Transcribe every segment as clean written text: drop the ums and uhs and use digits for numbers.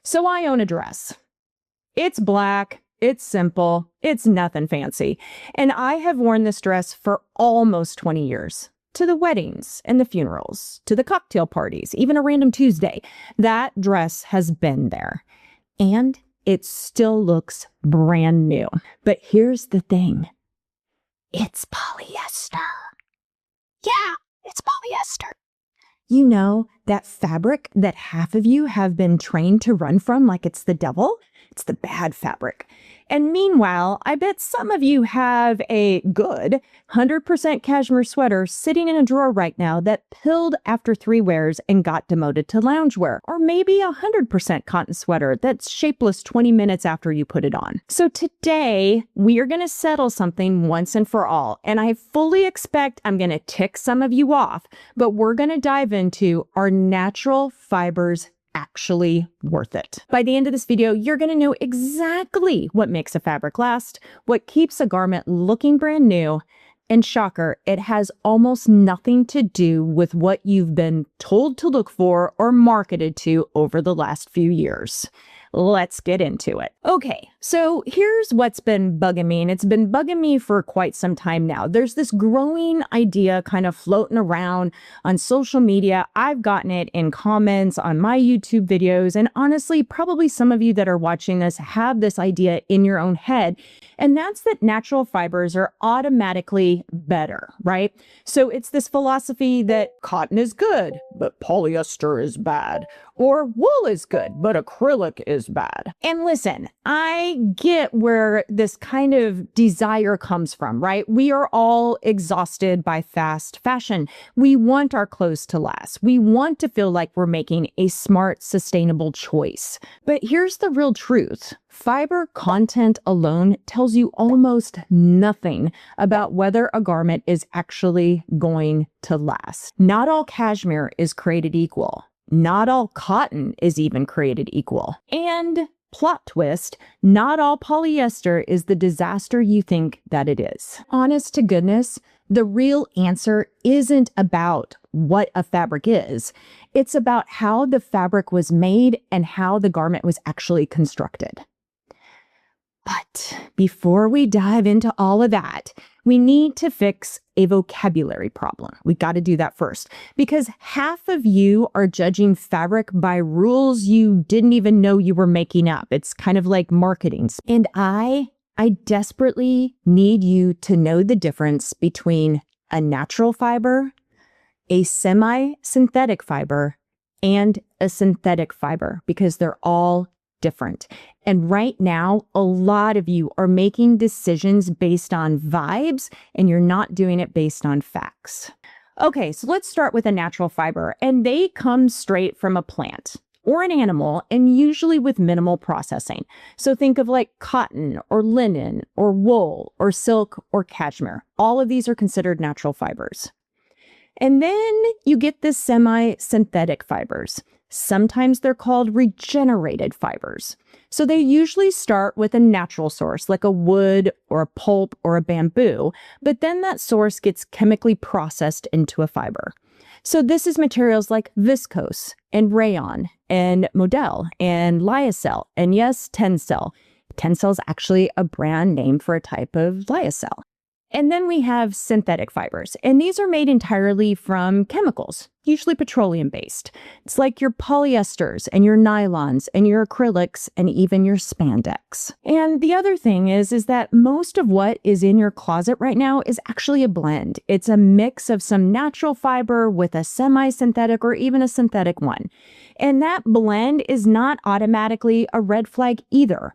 So I own a dress. It's black, it's simple, it's nothing fancy. And I have worn this dress for almost 20 years. To the weddings and the funerals, to the cocktail parties, even a random Tuesday. That dress has been there. And it still looks brand new. But here's the thing. It's polyester. Yeah, it's polyester. You know, that fabric that half of you have been trained to run from like it's the devil? It's the bad fabric. And meanwhile, I bet some of you have a good 100% cashmere sweater sitting in a drawer right now that pilled after 3 wears and got demoted to loungewear. Or maybe a 100% cotton sweater that's shapeless 20 minutes after you put it on. So today, we are going to settle something once and for all. And I fully expect I'm going to tick some of you off, but we're going to dive into, are natural fibers actually worth it? By the end of this video, you're going to know exactly what makes a fabric last, what keeps a garment looking brand new, and shocker, it has almost nothing to do with what you've been told to look for or marketed to over the last few years. Let's get into it. Okay, so here's what's been bugging me, and it's been bugging me for quite some time now. There's this growing idea kind of floating around on social media. I've gotten it in comments on my YouTube videos, and honestly, probably some of you that are watching this have this idea in your own head, and that's that natural fibers are automatically better, right? So it's this philosophy that cotton is good, but polyester is bad, or wool is good, but acrylic is bad. And listen, I get where this kind of desire comes from, right? We are all exhausted by fast fashion. We want our clothes to last. We want to feel like we're making a smart, sustainable choice. But here's the real truth. Fiber content alone tells you almost nothing about whether a garment is actually going to last. Not all cashmere is created equal. Not all cotton is even created equal. And plot twist, not all polyester is the disaster you think that it is. Honest to goodness, the real answer isn't about what a fabric is. It's about how the fabric was made and how the garment was actually constructed. But before we dive into all of that, we need to fix a vocabulary problem. We got to do that first, because half of you are judging fabric by rules you didn't even know you were making up. It's kind of like marketing. And I desperately need you to know the difference between a natural fiber, a semi-synthetic fiber, and a synthetic fiber, because they're all different. And right now, a lot of you are making decisions based on vibes, and you're not doing it based on facts. Okay, so let's start with a natural fiber, and they come straight from a plant or an animal, and usually with minimal processing. So think of like cotton or linen or wool or silk or cashmere. All of these are considered natural fibers. And then you get the semi-synthetic fibers. Sometimes they're called regenerated fibers. So they usually start with a natural source, like a wood or a pulp or a bamboo, but then that source gets chemically processed into a fiber. So this is materials like viscose and rayon and modal and lyocell and yes, tencel. Tencel is actually a brand name for a type of lyocell. And then we have synthetic fibers, and these are made entirely from chemicals, usually petroleum-based. It's like your polyesters and your nylons and your acrylics and even your spandex. And the other thing is that most of what is in your closet right now is actually a blend. It's a mix of some natural fiber with a semi-synthetic or even a synthetic one. And that blend is not automatically a red flag either.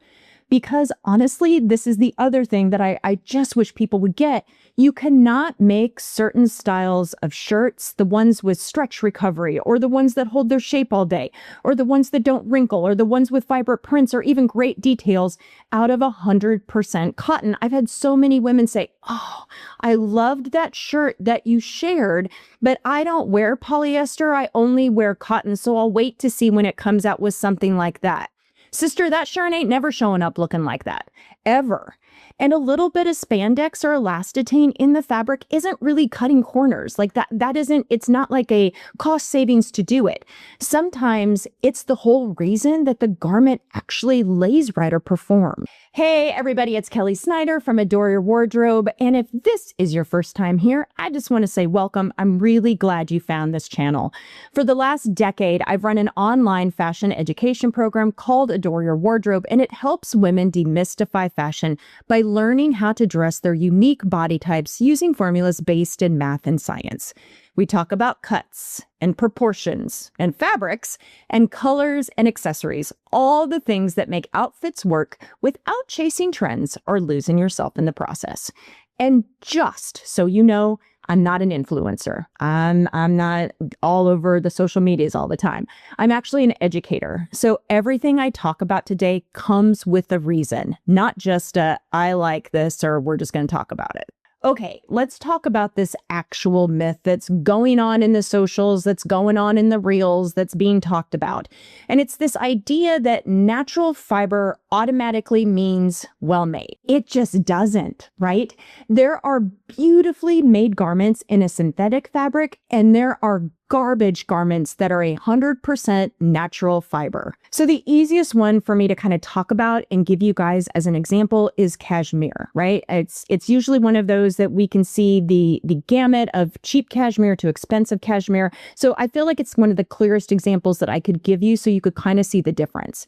Because honestly, this is the other thing that I just wish people would get. You cannot make certain styles of shirts, the ones with stretch recovery, or the ones that hold their shape all day, or the ones that don't wrinkle, or the ones with vibrant prints, or even great details, out of 100% cotton. I've had so many women say, oh, I loved that shirt that you shared, but I don't wear polyester, I only wear cotton, so I'll wait to see when it comes out with something like that. Sister, that shirt ain't never showing up looking like that, ever. And a little bit of spandex or elastane in the fabric isn't really cutting corners. Like it's not like a cost savings to do it. Sometimes it's the whole reason that the garment actually lays right or performs. Hey everybody, it's Kelly Snyder from Adore Your Wardrobe. And if this is your first time here, I just want to say welcome. I'm really glad you found this channel. For the last decade, I've run an online fashion education program called Adore Your Wardrobe, and it helps women demystify fashion by learning how to dress their unique body types using formulas based in math and science. We talk about cuts and proportions and fabrics and colors and accessories, all the things that make outfits work without chasing trends or losing yourself in the process. And just so you know, I'm not an influencer. I'm not all over the social medias all the time. I'm actually an educator. So everything I talk about today comes with a reason, not just I like this or we're just going to talk about it. Okay, let's talk about this actual myth that's going on in the socials, that's going on in the reels, that's being talked about. And it's this idea that natural fiber automatically means well-made. It just doesn't, right? There are beautifully made garments in a synthetic fabric, and there are garbage garments that are 100% natural fiber. So the easiest one for me to kind of talk about and give you guys as an example is cashmere, right? It's usually one of those that we can see the gamut of cheap cashmere to expensive cashmere. So I feel like it's one of the clearest examples that I could give you so you could kind of see the difference.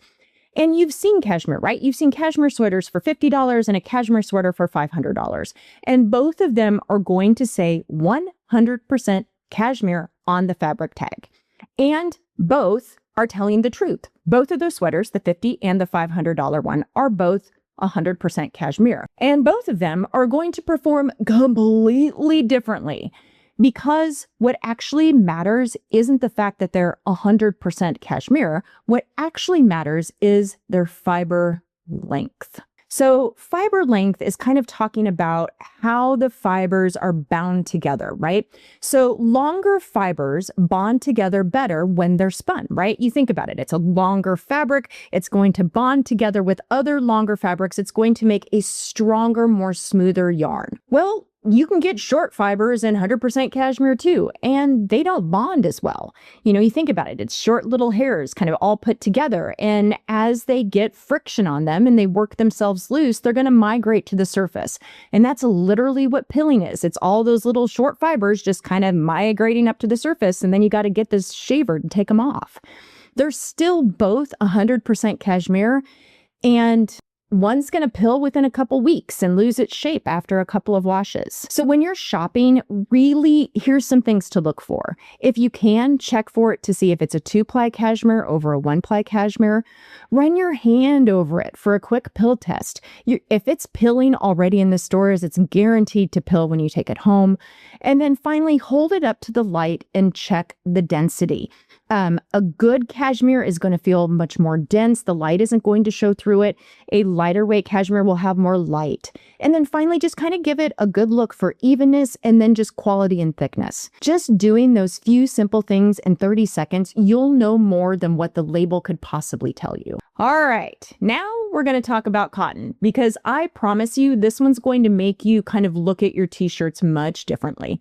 And you've seen cashmere, right? You've seen cashmere sweaters for $50 and a cashmere sweater for $500. And both of them are going to say 100% cashmere on the fabric tag. And both are telling the truth. Both of those sweaters, the $50 and the $500 one, are both 100% cashmere. And both of them are going to perform completely differently, because what actually matters isn't the fact that they're 100% cashmere. What actually matters is their fiber length. So fiber length is kind of talking about how the fibers are bound together, right? So longer fibers bond together better when they're spun, right? You think about it. It's a longer fabric. It's going to bond together with other longer fabrics. It's going to make a stronger, more smoother yarn. Well, you can get short fibers in 100% cashmere too, and they don't bond as well. You know, you think about it, it's short little hairs kind of all put together, and as they get friction on them and they work themselves loose, they're going to migrate to the surface. And that's literally what pilling is. It's all those little short fibers just kind of migrating up to the surface, and then you got to get this shaver and take them off. They're still both 100% cashmere, and one's going to pill within a couple weeks and lose its shape after a couple of washes. So when you're shopping, really, here's some things to look for. If you can, check for it to see if it's a 2-ply cashmere over a 1-ply cashmere. Run your hand over it for a quick pill test. If it's pilling already in the stores, it's guaranteed to pill when you take it home. And then finally, hold it up to the light and check the density. A good cashmere is going to feel much more dense. The light isn't going to show through it. A lighter weight cashmere will have more light. And then finally, just kind of give it a good look for evenness and then just quality and thickness. Just doing those few simple things in 30 seconds, you'll know more than what the label could possibly tell you. All right, now we're going to talk about cotton, because I promise you this one's going to make you kind of look at your t-shirts much differently.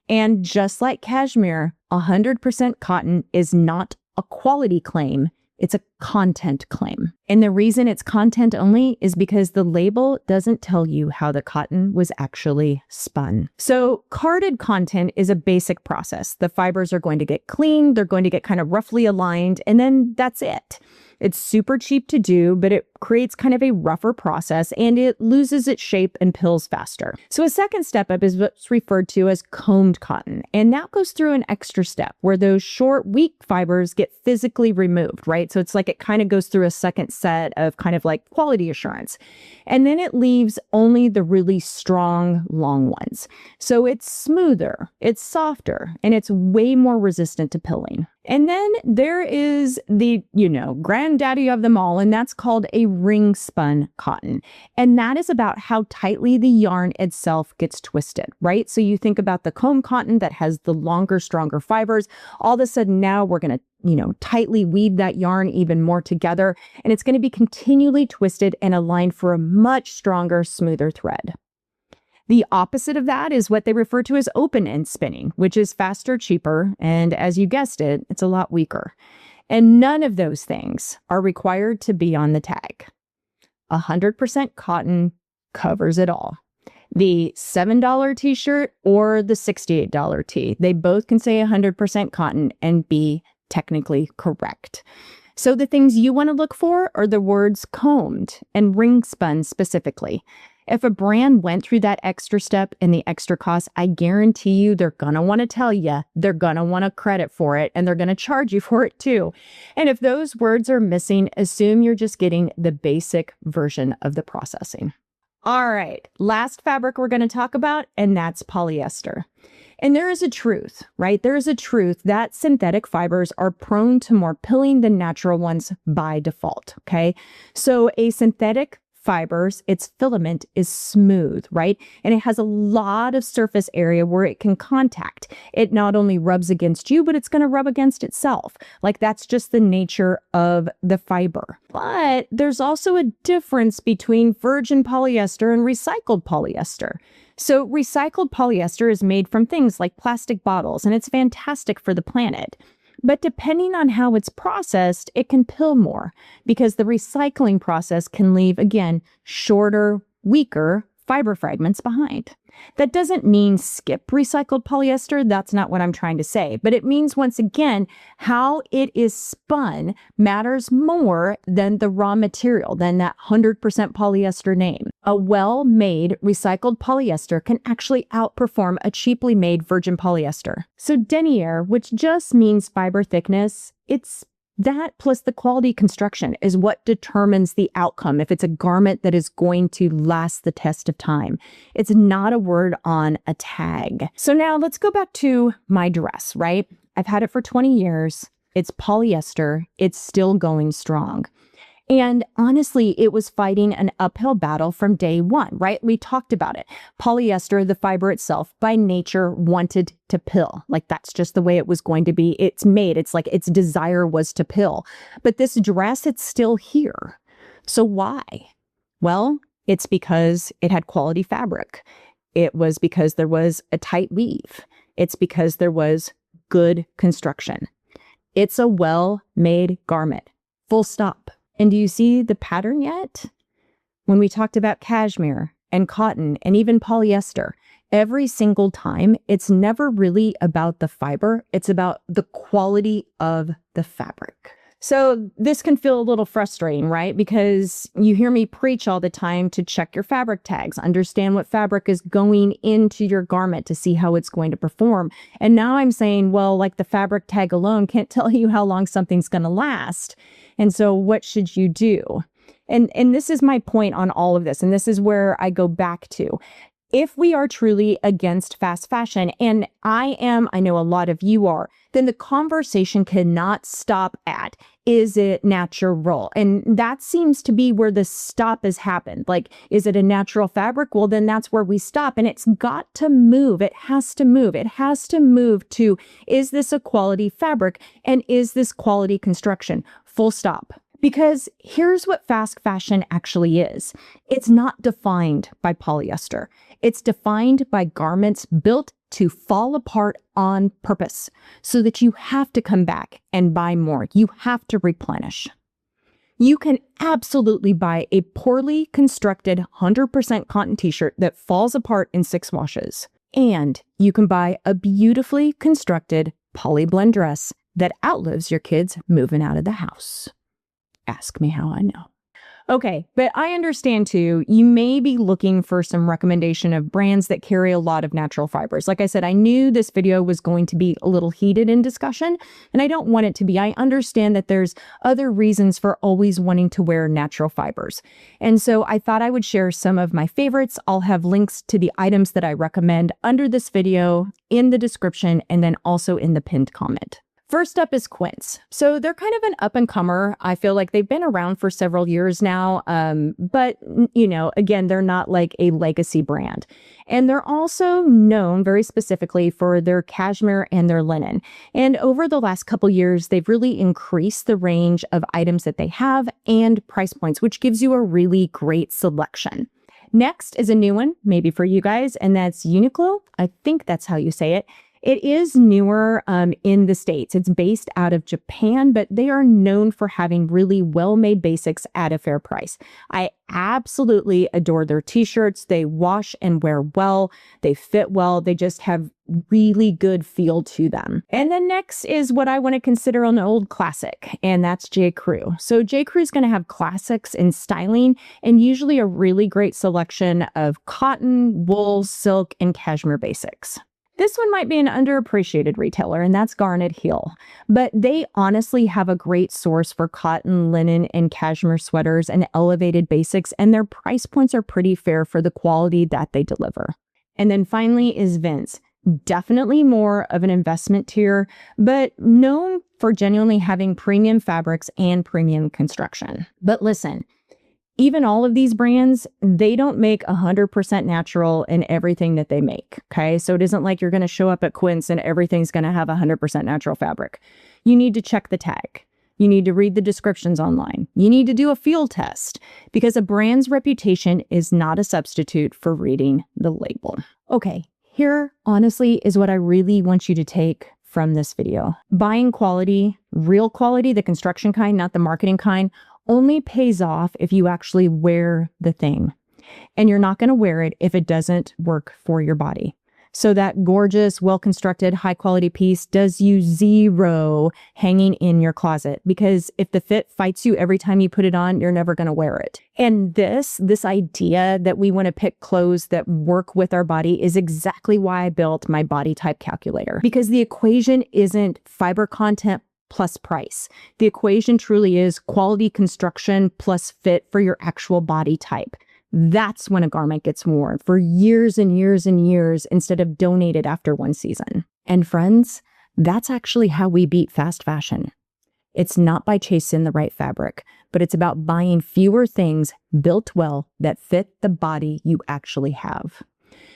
And just like cashmere, 100% cotton is not a quality claim. It's a content claim. And the reason it's content only is because the label doesn't tell you how the cotton was actually spun. So carded content is a basic process. The fibers are going to get cleaned, they're going to get kind of roughly aligned, and then that's it. It's super cheap to do, but it creates kind of a rougher process and it loses its shape and pills faster. So a second step up is what's referred to as combed cotton. And that goes through an extra step where those short, weak fibers get physically removed, right? So it's like it kind of goes through a second set of kind of like quality assurance. And then it leaves only the really strong, long ones. So it's smoother, it's softer, and it's way more resistant to pilling. And then there is the, granddaddy of them all, and that's called a ring-spun cotton. And that is about how tightly the yarn itself gets twisted, right? So you think about the comb cotton that has the longer, stronger fibers. All of a sudden now we're going to tightly weave that yarn even more together, and it's going to be continually twisted and aligned for a much stronger, smoother thread. The opposite of that is what they refer to as open-end spinning, which is faster, cheaper, and as you guessed it, it's a lot weaker. And none of those things are required to be on the tag. 100% cotton covers it all. The $7 t-shirt or the $68 tee, they both can say 100% cotton and be technically correct. So the things you want to look for are the words combed and ring-spun specifically. If a brand went through that extra step and the extra cost, I guarantee you they're going to want to tell you, they're going to want to credit for it, and they're going to charge you for it too. And if those words are missing, assume you're just getting the basic version of the processing. All right, last fabric we're going to talk about, and that's polyester. And there is a truth, right? There is a truth that synthetic fibers are prone to more pilling than natural ones by default, okay? So a synthetic fibers, its filament is smooth, right? And it has a lot of surface area where it can contact. It not only rubs against you, but it's going to rub against itself. Like that's just the nature of the fiber. But there's also a difference between virgin polyester and recycled polyester. So recycled polyester is made from things like plastic bottles, and it's fantastic for the planet. But depending on how it's processed, it can pill more because the recycling process can leave, again, shorter, weaker fiber fragments behind. That doesn't mean skip recycled polyester. That's not what I'm trying to say. But it means, once again, how it is spun matters more than the raw material, than that 100% polyester name. A well-made recycled polyester can actually outperform a cheaply made virgin polyester. So denier, which just means fiber thickness, it's that plus the quality construction is what determines the outcome if it's a garment that is going to last the test of time. It's not a word on a tag. So now let's go back to my dress, right? I've had it for 20 years. It's polyester. It's still going strong. And honestly, it was fighting an uphill battle from day one, right? We talked about it. Polyester, the fiber itself, by nature wanted to pill. Like that's just the way it was going to be. It's made. It's like its desire was to pill. But this dress, it's still here. So why? Well, it's because it had quality fabric. It was because there was a tight weave. It's because there was good construction. It's a well-made garment. Full stop. And do you see the pattern yet? When we talked about cashmere and cotton and even polyester, every single time, it's never really about the fiber. It's about the quality of the fabric. So this can feel a little frustrating, right? Because you hear me preach all the time to check your fabric tags, understand what fabric is going into your garment to see how it's going to perform. And now I'm saying, well, like the fabric tag alone can't tell you how long something's going to last. And so what should you do? And this is my point on all of this. And this is where I go back to. If we are truly against fast fashion, and I know a lot of you are, then the conversation cannot stop at, is it natural? And that seems to be where the stop has happened. Like, is it a natural fabric? Well, then that's where we stop. And it's got to move. It has to move. It has to move to, is this a quality fabric? And is this quality construction? Full stop. Because here's what fast fashion actually is. It's not defined by polyester. It's defined by garments built to fall apart on purpose so that you have to come back and buy more. You have to replenish. You can absolutely buy a poorly constructed 100% cotton t-shirt that falls apart in 6 washes. And you can buy a beautifully constructed polyblend dress that outlives your kids moving out of the house. Ask me how I know. Okay, but I understand too, you may be looking for some recommendation of brands that carry a lot of natural fibers. Like I said, I knew this video was going to be a little heated in discussion, and I don't want it to be. I understand that there's other reasons for always wanting to wear natural fibers. And so I thought I would share some of my favorites. I'll have links to the items that I recommend under this video, in the description, and then also in the pinned comment. First up is Quince. So they're kind of an up-and-comer. I feel like they've been around for several years now, but, again, they're not like a legacy brand. And they're also known very specifically for their cashmere and their linen. And over the last couple years, they've really increased the range of items that they have and price points, which gives you a really great selection. Next is a new one, maybe for you guys, and that's Uniqlo. I think that's how you say it. It is newer in the States. It's based out of Japan, but they are known for having really well-made basics at a fair price. I absolutely adore their t-shirts. They wash and wear well. They fit well. They just have really good feel to them. And then next is what I want to consider an old classic, and that's J. Crew. So J. Crew is going to have classics in styling and usually a really great selection of cotton, wool, silk, and cashmere basics. This one might be an underappreciated retailer, and that's Garnet Hill. But they honestly have a great source for cotton, linen, and cashmere sweaters and elevated basics, and their price points are pretty fair for the quality that they deliver. And then finally is Vince. Definitely more of an investment tier, but known for genuinely having premium fabrics and premium construction. But listen, even all of these brands, they don't make 100% natural in everything that they make, okay? So it isn't like you're going to show up at Quince and everything's going to have 100% natural fabric. You need to check the tag. You need to read the descriptions online. You need to do a field test because a brand's reputation is not a substitute for reading the label. Okay, here honestly is what I really want you to take from this video. Buying quality, real quality, the construction kind, not the marketing kind, only pays off if you actually wear the thing. And you're not going to wear it if it doesn't work for your body. So that gorgeous, well-constructed, high-quality piece does you zero hanging in your closet, because if the fit fights you every time you put it on, you're never going to wear it. And this idea that we want to pick clothes that work with our body is exactly why I built my body type calculator, because the equation isn't fiber content plus price. The equation truly is quality construction plus fit for your actual body type. That's when a garment gets worn for years and years and years instead of donated after one season. And friends, that's actually how we beat fast fashion. It's not by chasing the right fabric, but it's about buying fewer things built well that fit the body you actually have.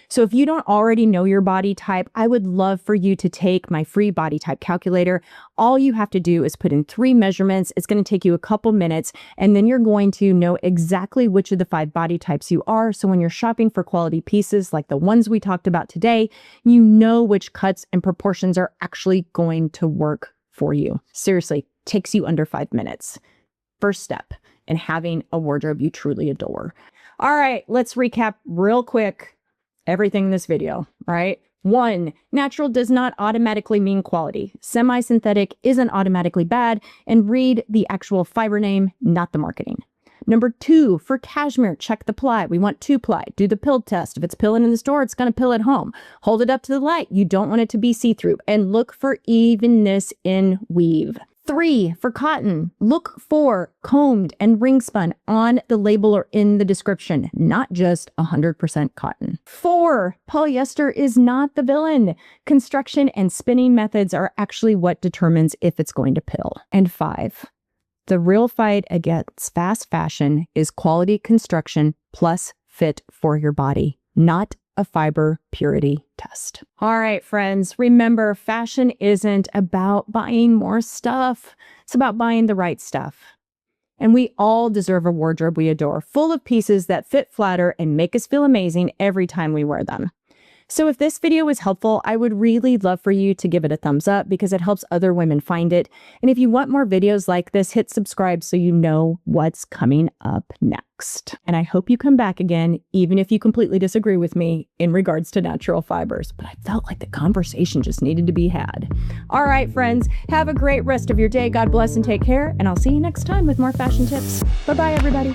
So if you don't already know your body type, I would love for you to take my free body type calculator. All you have to do is put in 3 measurements. It's going to take you a couple minutes, and then you're going to know exactly which of the 5 body types you are. So when you're shopping for quality pieces like the ones we talked about today, you know which cuts and proportions are actually going to work for you. Seriously, takes you under 5 minutes. First step in having a wardrobe you truly adore. All right, let's recap real quick. Everything in this video, right? 1, natural does not automatically mean quality. Semi-synthetic isn't automatically bad, and read the actual fiber name, not the marketing. Number 2, for cashmere, check the ply. We want 2-ply. Do the pill test. If it's pilling in the store, it's going to pill at home. Hold it up to the light. You don't want it to be see-through. And look for evenness in weave. 3, for cotton, look for combed and ring-spun on the label or in the description, not just 100% cotton. 4, polyester is not the villain. Construction and spinning methods are actually what determines if it's going to pill. And 5, the real fight against fast fashion is quality construction plus fit for your body, not a fiber purity test. All right, friends, remember, fashion isn't about buying more stuff. It's about buying the right stuff. And we all deserve a wardrobe we adore, full of pieces that fit, flatter, and make us feel amazing every time we wear them. So if this video was helpful, I would really love for you to give it a thumbs up because it helps other women find it. And if you want more videos like this, hit subscribe so you know what's coming up next. And I hope you come back again, even if you completely disagree with me in regards to natural fibers. But I felt like the conversation just needed to be had. All right, friends, have a great rest of your day. God bless and take care. And I'll see you next time with more fashion tips. Bye-bye, everybody.